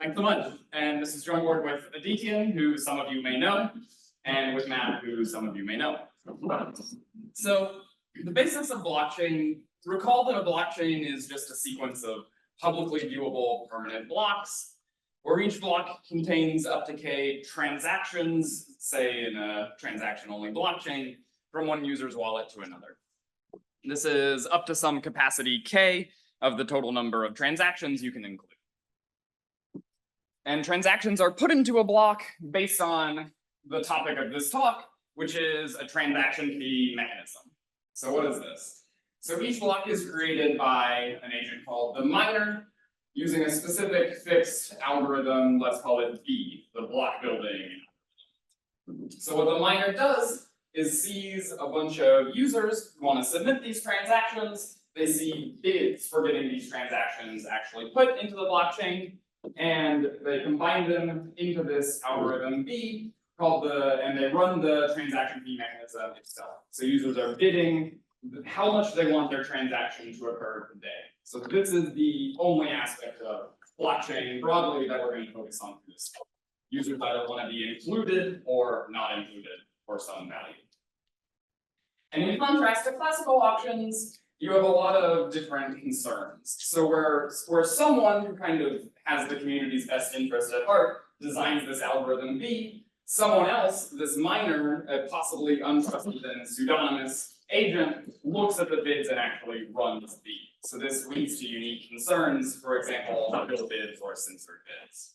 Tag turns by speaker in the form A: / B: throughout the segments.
A: Thanks so much. And this is joint work with Aadityan, who some of you may know, and with Matt, who some of you may know. So the basics of blockchain, recall that a blockchain is just a sequence of publicly viewable permanent blocks, where each block contains up to k transactions, say in a transaction-only blockchain, from one user's wallet to another. This is up to some capacity k of the total number of transactions you can include. And transactions are put into a block based on the topic of this talk, which is a transaction fee mechanism. So what is this? So each block is created by an agent called the miner, using a specific fixed algorithm, let's call it B, the block building. So what the miner does is sees a bunch of users who want to submit these transactions. They see bids for getting these transactions actually put into the blockchain, and they combine them into this algorithm B called and they run the transaction fee mechanism itself. So users are bidding how much they want their transaction to occur per day. So this is the only aspect of blockchain broadly that we're going to focus on for this talk. Users either want to be included or not included for some value. And in contrast to classical auctions, you have a lot of different concerns. So where someone who kind of has the community's best interest at heart designs this algorithm B, someone else, this miner, a possibly untrusted and pseudonymous agent, looks at the bids and actually runs B. So this leads to unique concerns, for example, double bids or censored bids.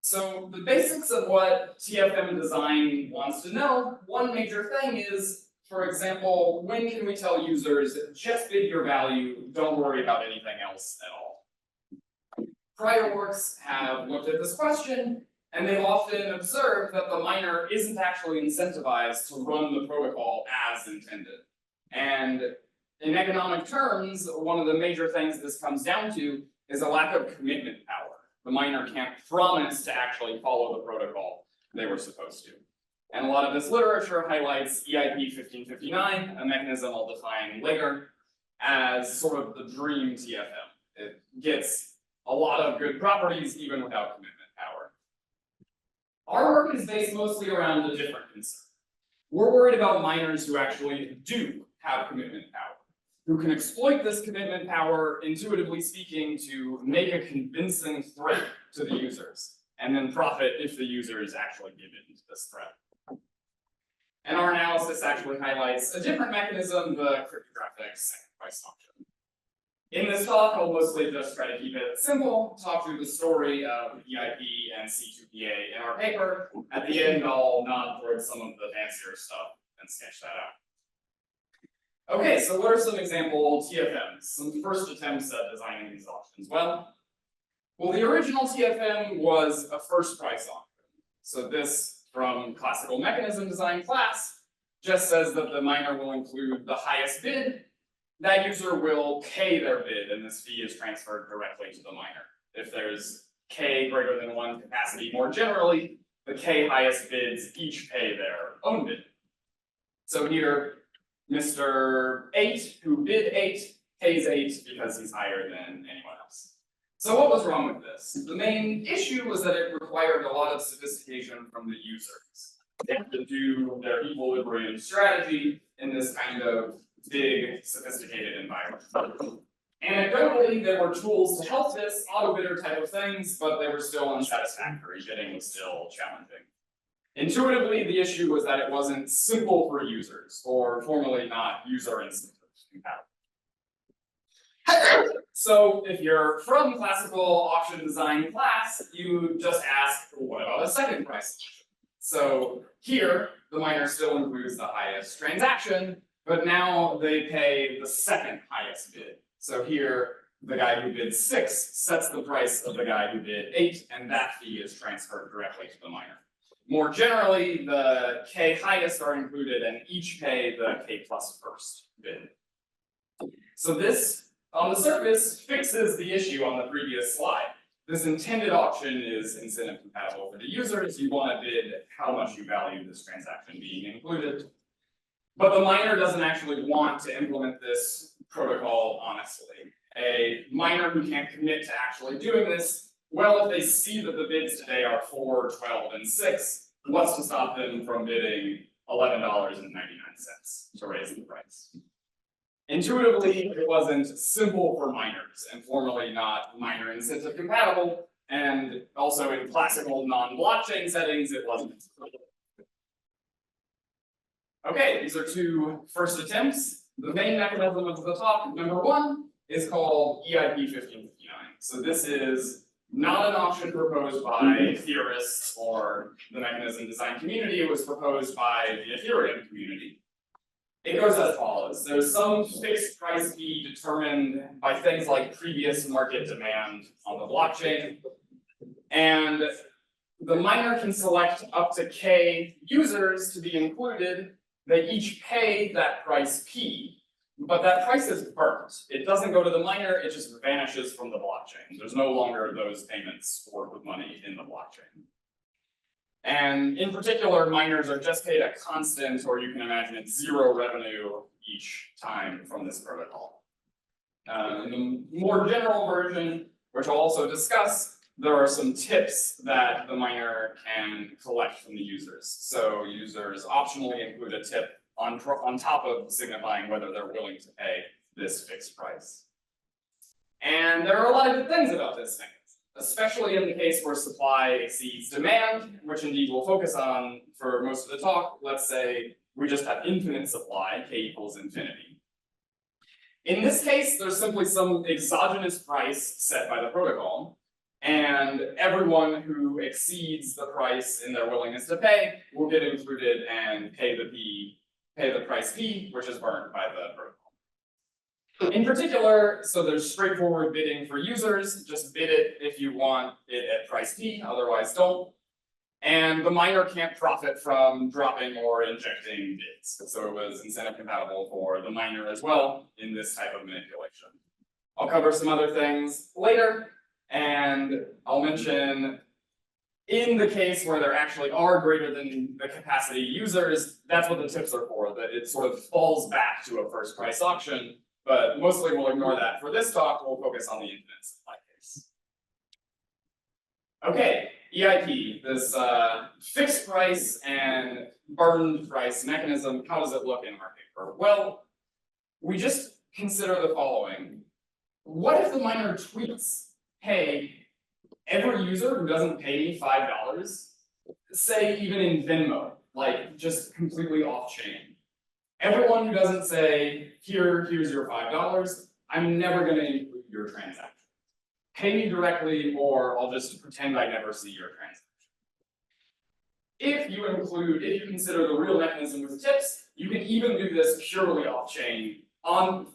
A: So the basics of what TFM design wants to know, one major thing is, for example, when can we tell users, just bid your value, don't worry about anything else at all? Prior works have looked at this question, and they've often observed that the miner isn't actually incentivized to run the protocol as intended. And in economic terms, one of the major things this comes down to is a lack of commitment power. The miner can't promise to actually follow the protocol they were supposed to. And a lot of this literature highlights EIP-1559, a mechanism I'll define later, as sort of the dream TFM. It gets a lot of good properties even without commitment power. Our work is based mostly around a different concern. We're worried about miners who actually do have commitment power, who can exploit this commitment power, intuitively speaking, to make a convincing threat to the users, and then profit if the users actually give in to this threat. And our analysis actually highlights a different mechanism, the cryptographic sacrifice option. In this talk, I'll mostly just try to keep it simple, talk through the story of EIP and C2PA in our paper. At the end, I'll nod towards some of the fancier stuff and sketch that out. Okay, so what are some example TFMs, some first attempts at designing these options? Well, the original TFM was a first price option. So this, from classical mechanism design class, just says that the miner will include the highest bid. That user will pay their bid, and this fee is transferred directly to the miner. If there's k greater than 1 capacity more generally, the k highest bids each pay their own bid. So here, Mr. 8, who bid 8, pays 8 because he's higher than anyone else. So what was wrong with this? The main issue was that it required a lot of sophistication from the users. They had to do their equilibrium strategy in this kind of big, sophisticated environment. Anecdotally, there were tools to help this, auto-bidder type of things, but they were still unsatisfactory. Bidding was still challenging. Intuitively, the issue was that it wasn't simple for users, or formally not user-incentive compatible. So if you're from classical auction design class, you just ask, what about a second price option? So here, the miner still includes the highest transaction, but now they pay the second highest bid. So here, the guy who bid 6 sets the price of the guy who bid 8, and that fee is transferred directly to the miner. More generally, the k highest are included and each pay the k plus first bid. So this, on the surface, fixes the issue on the previous slide. This intended auction is incentive compatible for the users. You want to bid how much you value this transaction being included. But the miner doesn't actually want to implement this protocol honestly. A miner who can't commit to actually doing this, well, if they see that the bids today are 4, 12, and 6, what's to stop them from bidding $11.99 to raise the price? Intuitively, it wasn't simple for miners, and formally not miner incentive compatible, and also in classical non-blockchain settings, it wasn't. Okay, these are two first attempts. The main mechanism of the talk, number one, is called EIP'1559. So this is not an option proposed by theorists or the mechanism design community. It was proposed by the Ethereum community. It goes as follows. There's some fixed price fee determined by things like previous market demand on the blockchain. And the miner can select up to K users to be included. They each pay that price P, but that price is burnt. It doesn't go to the miner, it just vanishes from the blockchain. There's no longer those payments stored with money in the blockchain. And in particular, miners are just paid a constant, or you can imagine it's zero revenue each time from this protocol. In the more general version, which I'll also discuss, there are some tips that the miner can collect from the users. So users optionally include a tip on top of signifying whether they're willing to pay this fixed price. And there are a lot of good things about this thing, especially in the case where supply exceeds demand, which indeed we'll focus on for most of the talk. Let's say we just have infinite supply, K equals infinity. In this case, there's simply some exogenous price set by the protocol, and everyone who exceeds the price in their willingness to pay will get included and pay the price P, which is burned by the protocol. In particular, so there's straightforward bidding for users, just bid it if you want it at price P, otherwise don't. And the miner can't profit from dropping or injecting bids. So it was incentive compatible for the miner as well in this type of manipulation. I'll cover some other things later. And I'll mention, in the case where there actually are greater than the capacity users, that's what the tips are for, that it sort of falls back to a first price auction, but mostly we'll ignore that. For this talk, we'll focus on the infinite supply case. Okay, EIP, this fixed price and burned price mechanism, how does it look in our paper? Well, we just consider the following. What if the miner tweets, hey, every user who doesn't pay me $5, say even in Venmo, like just completely off-chain. Everyone who doesn't say, here's your $5, I'm never going to include your transaction. Pay me directly, or I'll just pretend I never see your transaction. If you consider the real mechanism with tips, you can even do this purely off-chain,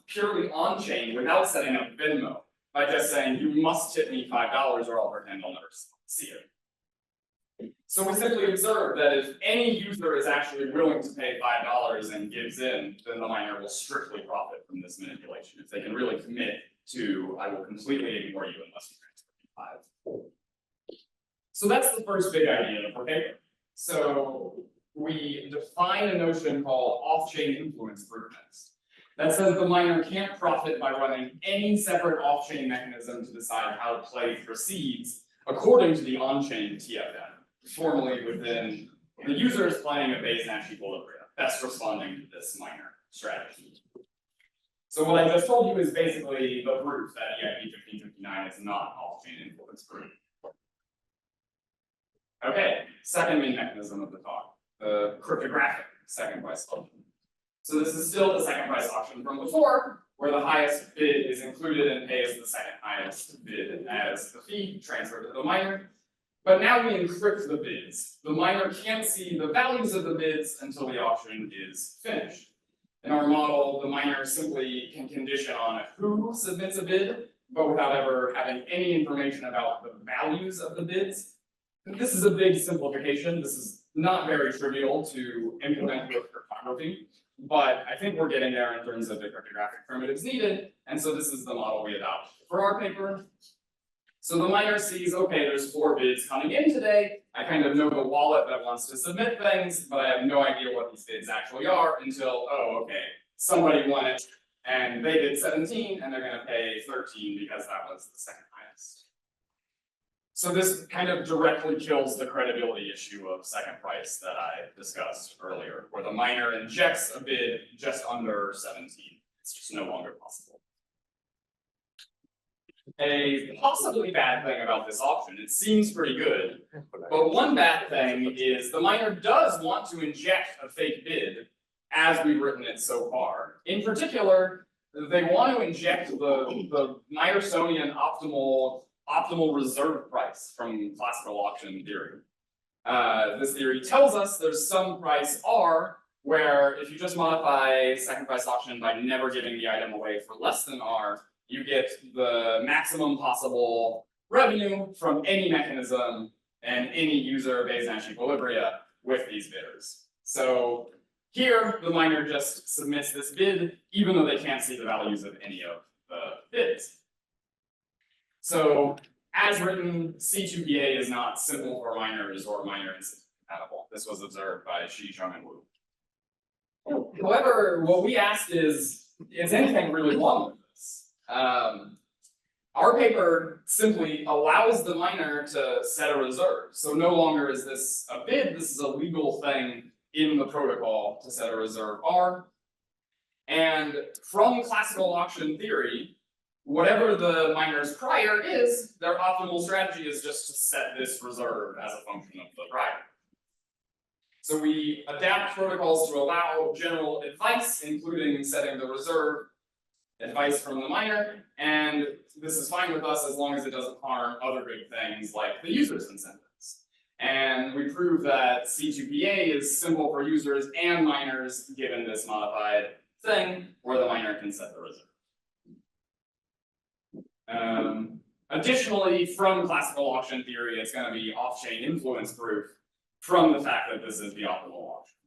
A: purely on-chain without setting up Venmo, by just saying, you must tip me $5 or I'll pretend I'll never see it. So we simply observe that if any user is actually willing to pay $5 and gives in, then the miner will strictly profit from this manipulation. If they can really commit to, I will completely ignore you unless you transfer me 5. So that's the first big idea of our paper. So we define a notion called off-chain influence proofness. That says the miner can't profit by running any separate off-chain mechanism to decide how play proceeds according to the on-chain TFM, formally within the user is playing a Bayes-Nash equilibrium, best responding to this miner strategy. So what I just told you is basically the proof that EIP'1559 is not off-chain influence proof. Okay, second main mechanism of the talk, the cryptographic second price auction. So this is still the second price auction from before, where the highest bid is included and pays the second highest bid as the fee transferred to the miner. But now we encrypt the bids. The miner can't see the values of the bids until the auction is finished. In our model, the miner simply can condition on who submits a bid, but without ever having any information about the values of the bids. This is a big simplification. This is not very trivial to implement with cryptography. But I think we're getting there in terms of the cryptographic primitives needed, and so this is the model we adopt for our paper. So the miner sees, okay, there's 4 bids coming in today. I kind of know the wallet that wants to submit things, but I have no idea what these bids actually are until, oh, okay, somebody won it, And they did 17, and they're going to pay 13 because that was the second highest. So this kind of directly kills the credibility issue of second price that I discussed earlier, where the miner injects a bid just under 17. It's just no longer possible. A possibly bad thing about this auction, it seems pretty good, but one bad thing is the miner does want to inject a fake bid as we've written it so far. In particular, they want to inject the Myersonian optimal reserve price from classical auction theory. This theory tells us there's some price R where if you just modify second price auction by never giving the item away for less than R, you get the maximum possible revenue from any mechanism and any user Bayes-Nash equilibria with these bidders. So here, the miner just submits this bid, even though they can't see the values of any of the bids. So, as written, C2PA is not simple for miners or miner compatible. This was observed by Shi, Chung, and Wu. However, what we asked is anything really wrong with this? Our paper simply allows the miner to set a reserve. So no longer is this a bid, this is a legal thing in the protocol to set a reserve R. And from classical auction theory, whatever the miner's prior is, their optimal strategy is just to set this reserve as a function of the prior. So we adapt protocols to allow general advice, including setting the reserve advice from the miner, and this is fine with us as long as it doesn't harm other good things like the user's incentives. And we prove that C2PA is simple for users and miners given this modified thing where the miner can set the reserve. Additionally, from classical auction theory, it's going to be off-chain influence proof from the fact that this is the optimal auction.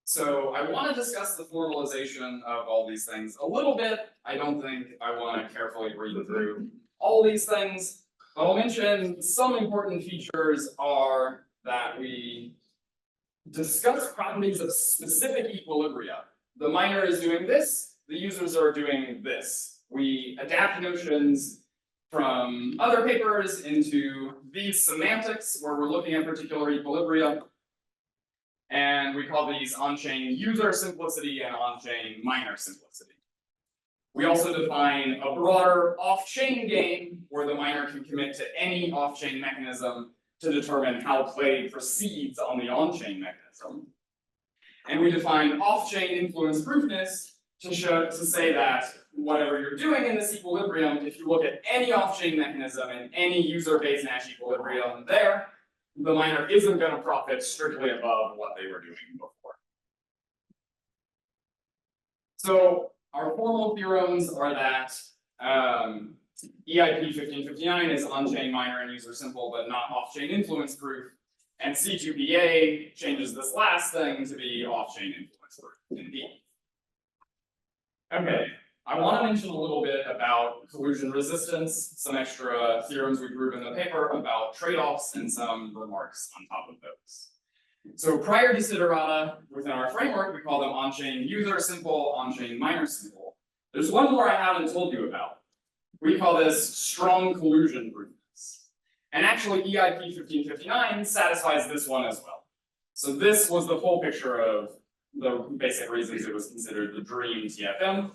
A: So I want to discuss the formalization of all these things a little bit. I don't think I want to carefully read through all these things, but I'll mention some important features are that we discuss properties of specific equilibria. The miner is doing this, the users are doing this. We adapt notions from other papers into these semantics where we're looking at particular equilibria. And we call these on-chain user simplicity and on-chain miner simplicity. We also define a broader off-chain game where the miner can commit to any off-chain mechanism to determine how play proceeds on the on-chain mechanism. And we define off-chain influence proofness to say that whatever you're doing in this equilibrium, if you look at any off-chain mechanism and any user Bayes-Nash equilibrium there, the miner isn't going to profit strictly above what they were doing before. So our formal theorems are that EIP 1559 is on-chain miner and user simple, but not off-chain influence proof. And C2PA changes this last thing to be off-chain influence proof, indeed. Okay, I want to mention a little bit about collusion resistance, some extra theorems we prove in the paper about trade-offs, and some remarks on top of those. So prior desiderata within our framework, we call them on-chain user simple, on-chain miner simple. There's one more I haven't told you about. We call this strong collusion proofness. And actually EIP 1559 satisfies this one as well. So this was the full picture of the basic reasons it was considered the dream TFM.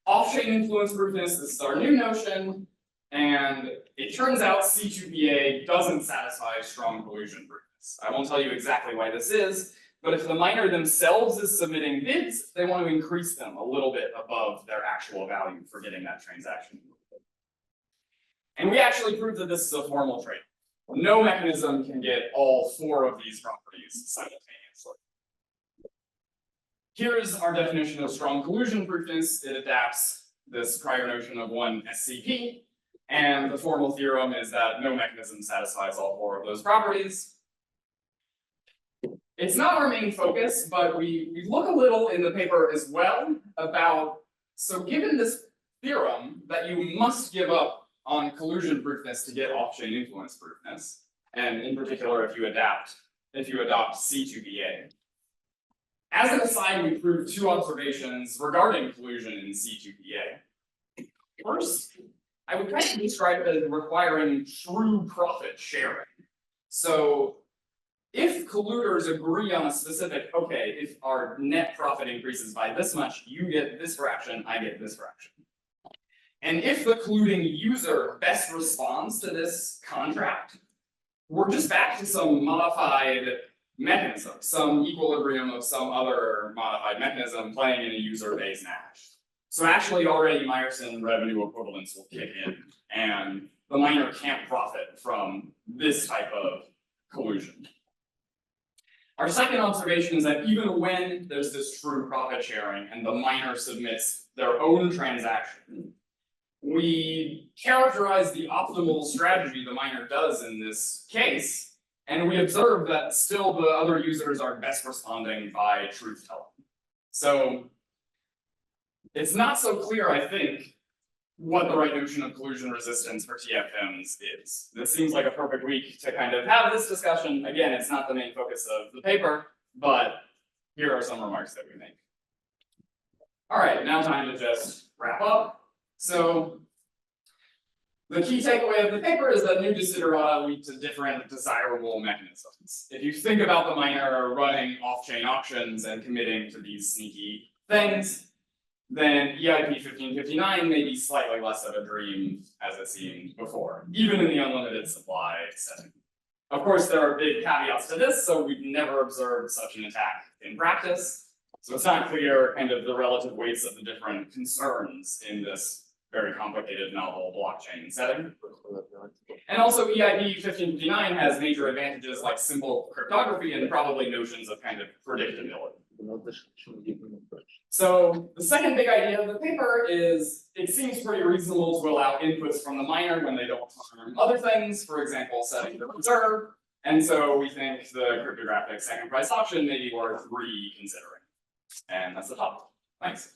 A: Off-chain influence proofness, this is our new notion, and it turns out C2PA doesn't satisfy strong collusion proofness. I won't tell you exactly why this is, but if the miner themselves is submitting bids, they want to increase them a little bit above their actual value for getting that transaction. And we actually proved that this is a formal trade. No mechanism can get all four of these properties simultaneously. Here's our definition of strong collusion proofness. It adapts this prior notion of one SCP, and the formal theorem is that no mechanism satisfies all four of those properties. It's not our main focus, but we look a little in the paper as well about, so given this theorem that you must give up on collusion proofness to get off-chain influence proofness, and in particular if you adopt C2PA. As an aside, we proved two observations regarding collusion in C2PA. First, I would kind of describe it as requiring true profit sharing. So if colluders agree on a specific, okay, if our net profit increases by this much, you get this fraction, I get this fraction. And if the colluding user best responds to this contract, we're just back to some modified mechanism, some equilibrium of some other modified mechanism playing in a user-based Nash. So actually already Meyerson revenue equivalence will kick in, and the miner can't profit from this type of collusion. Our second observation is that even when there's this true profit sharing and the miner submits their own transaction, we characterize the optimal strategy the miner does in this case, and we observe that still the other users are best responding by truth telling. So it's not so clear, I think, what the right notion of collusion resistance for TFMs is. This seems like a perfect week to kind of have this discussion. Again, it's not the main focus of the paper, but here are some remarks that we make. All right, now time to just wrap up. So the key takeaway of the paper is that new desiderata lead to different desirable mechanisms. If you think about the miner running off-chain auctions and committing to these sneaky things, then EIP 1559 may be slightly less of a dream as it seemed before, even in the unlimited supply setting. Of course, there are big caveats to this, so we've never observed such an attack in practice. So it's not clear kind of the relative weights of the different concerns in this very complicated novel blockchain setting. And also EIP 1559 has major advantages like simple cryptography and probably notions of kind of predictability. So the second big idea of the paper is it seems pretty reasonable to allow inputs from the miner when they don't harm other things, for example, setting the reserve. And so we think the cryptographic second price auction may be worth reconsidering. And that's the topic. Thanks.